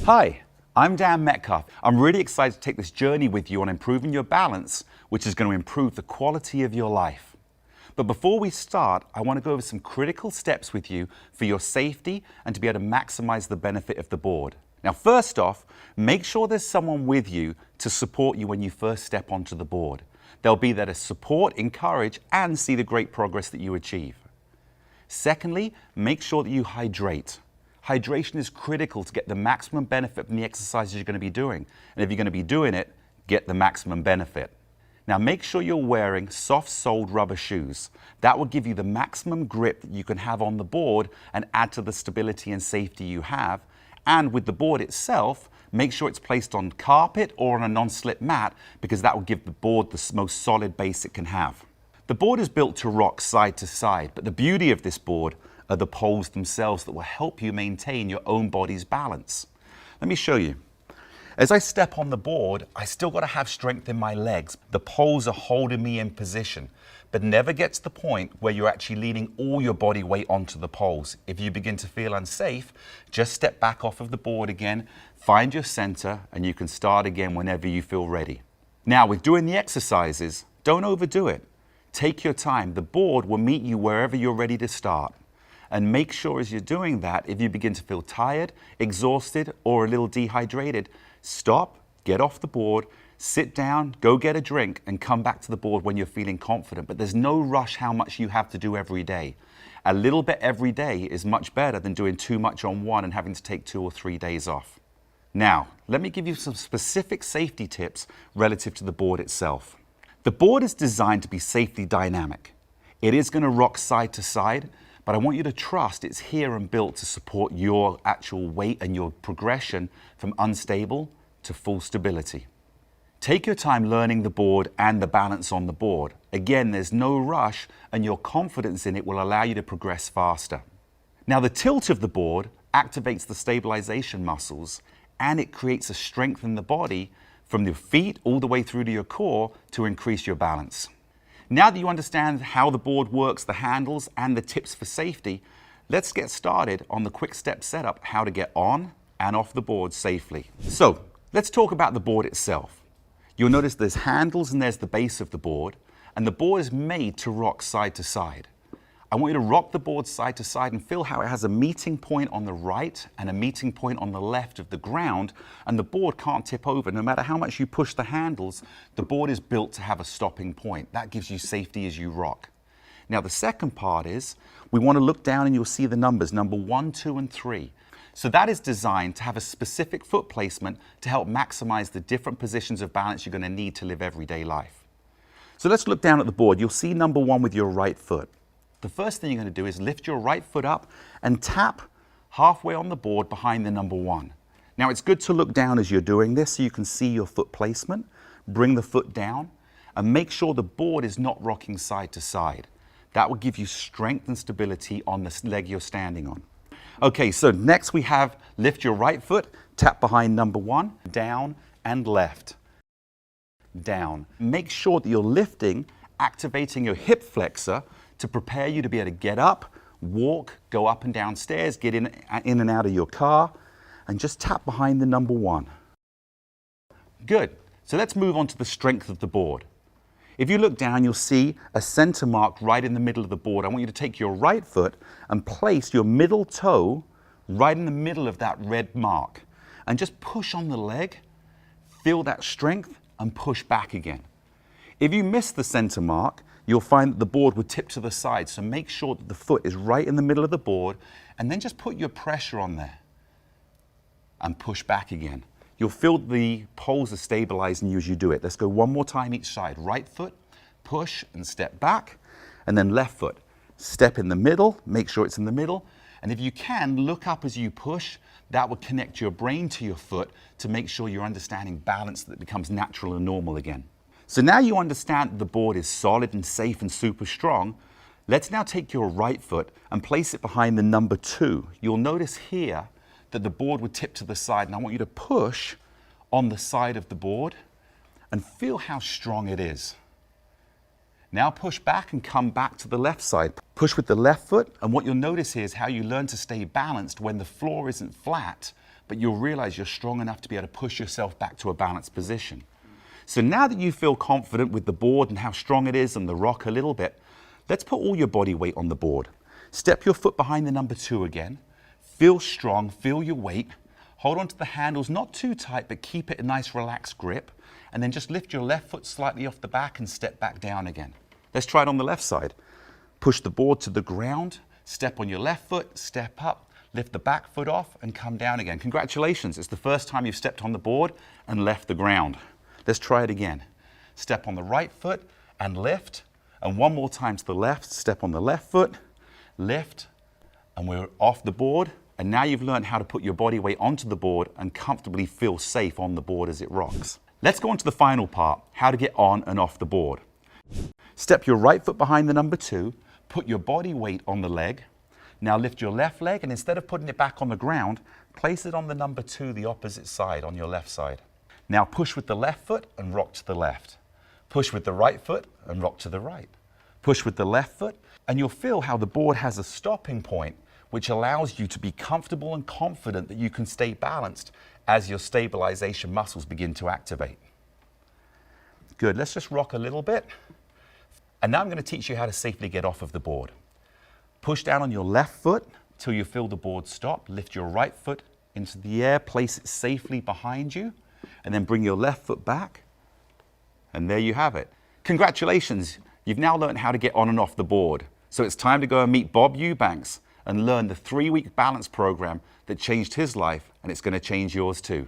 Hi, I'm Dan Metcalf. I'm really excited to take this journey with you on improving your balance, which is going to improve the quality of your life. But before we start, I want to go over some critical steps with you for your safety and to be able to maximize the benefit of the board. Now, first off, make sure there's someone with you to support you when you first step onto the board. They'll be there to support, encourage, and see the great progress that you achieve. Secondly, make sure that you hydrate. Hydration is critical to get the maximum benefit from the exercises you're going to be doing. And if you're going to be doing it, get the maximum benefit. Now make sure you're wearing soft-soled rubber shoes. That will give you the maximum grip that you can have on the board and add to the stability and safety you have. And with the board itself, make sure it's placed on carpet or on a non-slip mat because that will give the board the most solid base it can have. The board is built to rock side to side, but the beauty of this board are the poles themselves that will help you maintain your own body's balance. Let me show you. As I step on the board, I still got to have strength in my legs. The poles are holding me in position, but never get to the point where you're actually leaning all your body weight onto the poles. If you begin to feel unsafe, just step back off of the board again, find your center, and you can start again whenever you feel ready. Now, with doing the exercises, don't overdo it. Take your time. The board will meet you wherever you're ready to start. And make sure as you're doing that, if you begin to feel tired, exhausted, or a little dehydrated, stop, get off the board, sit down, go get a drink, and come back to the board when you're feeling confident. But there's no rush how much you have to do every day. A little bit every day is much better than doing too much on one and having to take 2 or 3 days off. Now, let me give you some specific safety tips relative to the board itself. The board is designed to be safely dynamic. It is going to rock side to side, but I want you to trust it's here and built to support your actual weight and your progression from unstable to full stability. Take your time learning the board and the balance on the board. Again, there's no rush, and your confidence in it will allow you to progress faster. Now, the tilt of the board activates the stabilization muscles, and it creates a strength in the body from your feet all the way through to your core to increase your balance. Now that you understand how the board works, the handles, and the tips for safety, let's get started on the quick step setup, how to get on and off the board safely. So let's talk about the board itself. You'll notice there's handles and there's the base of the board, and the board is made to rock side to side. I want you to rock the board side to side and feel how it has a meeting point on the right and a meeting point on the left of the ground, and the board can't tip over. No matter how much you push the handles, the board is built to have a stopping point. That gives you safety as you rock. Now, the second part is we want to look down and you'll see the numbers, number 1, 2, and 3. So that is designed to have a specific foot placement to help maximize the different positions of balance you're going to need to live everyday life. So let's look down at the board. You'll see number 1 with your right foot. The first thing you're going to do is lift your right foot up and tap halfway on the board behind the number 1. Now, it's good to look down as you're doing this so you can see your foot placement. Bring the foot down and make sure the board is not rocking side to side. That will give you strength and stability on the leg you're standing on. Okay, so next we have lift your right foot, tap behind number 1, down and left. Down. Make sure that you're lifting, activating your hip flexor to prepare you to be able to get up, walk, go up and down stairs, get in and out of your car, and just tap behind the number 1. Good. So let's move on to the strength of the board. If you look down, you'll see a center mark right in the middle of the board. I want you to take your right foot and place your middle toe right in the middle of that red mark. And just push on the leg, feel that strength, and push back again. If you miss the center mark, you'll find that the board would tip to the side. So make sure that the foot is right in the middle of the board, and then just put your pressure on there and push back again. You'll feel the poles are stabilizing you as you do it. Let's go one more time each side. Right foot, push and step back, and then left foot. Step in the middle, make sure it's in the middle, and if you can, look up as you push. That will connect your brain to your foot to make sure you're understanding balance that becomes natural and normal again. So now you understand that the board is solid and safe and super strong. Let's now take your right foot and place it behind the number 2. You'll notice here that the board would tip to the side, and I want you to push on the side of the board and feel how strong it is. Now push back and come back to the left side. Push with the left foot, and what you'll notice here is how you learn to stay balanced when the floor isn't flat, but you'll realize you're strong enough to be able to push yourself back to a balanced position. So now that you feel confident with the board and how strong it is and the rock a little bit, let's put all your body weight on the board. Step your foot behind the number 2 again. Feel strong, feel your weight. Hold on to the handles, not too tight, but keep it a nice relaxed grip. And then just lift your left foot slightly off the back and step back down again. Let's try it on the left side. Push the board to the ground, step on your left foot, step up, lift the back foot off and come down again. Congratulations, it's the first time you've stepped on the board and left the ground. Let's try it again. Step on the right foot and lift. And one more time to the left, step on the left foot, lift, and we're off the board. And now you've learned how to put your body weight onto the board and comfortably feel safe on the board as it rocks. Let's go on to the final part, how to get on and off the board. Step your right foot behind the number 2, put your body weight on the leg. Now lift your left leg and instead of putting it back on the ground, place it on the number 2, the opposite side, on your left side. Now push with the left foot and rock to the left. Push with the right foot and rock to the right. Push with the left foot and you'll feel how the board has a stopping point which allows you to be comfortable and confident that you can stay balanced as your stabilization muscles begin to activate. Good, let's just rock a little bit. And now I'm going to teach you how to safely get off of the board. Push down on your left foot till you feel the board stop. Lift your right foot into the air, place it safely behind you, and then bring your left foot back. And there you have it. Congratulations, you've now learned how to get on and off the board. So it's time to go and meet Bob Eubanks and learn the 3-week balance program that changed his life, and it's going to change yours too.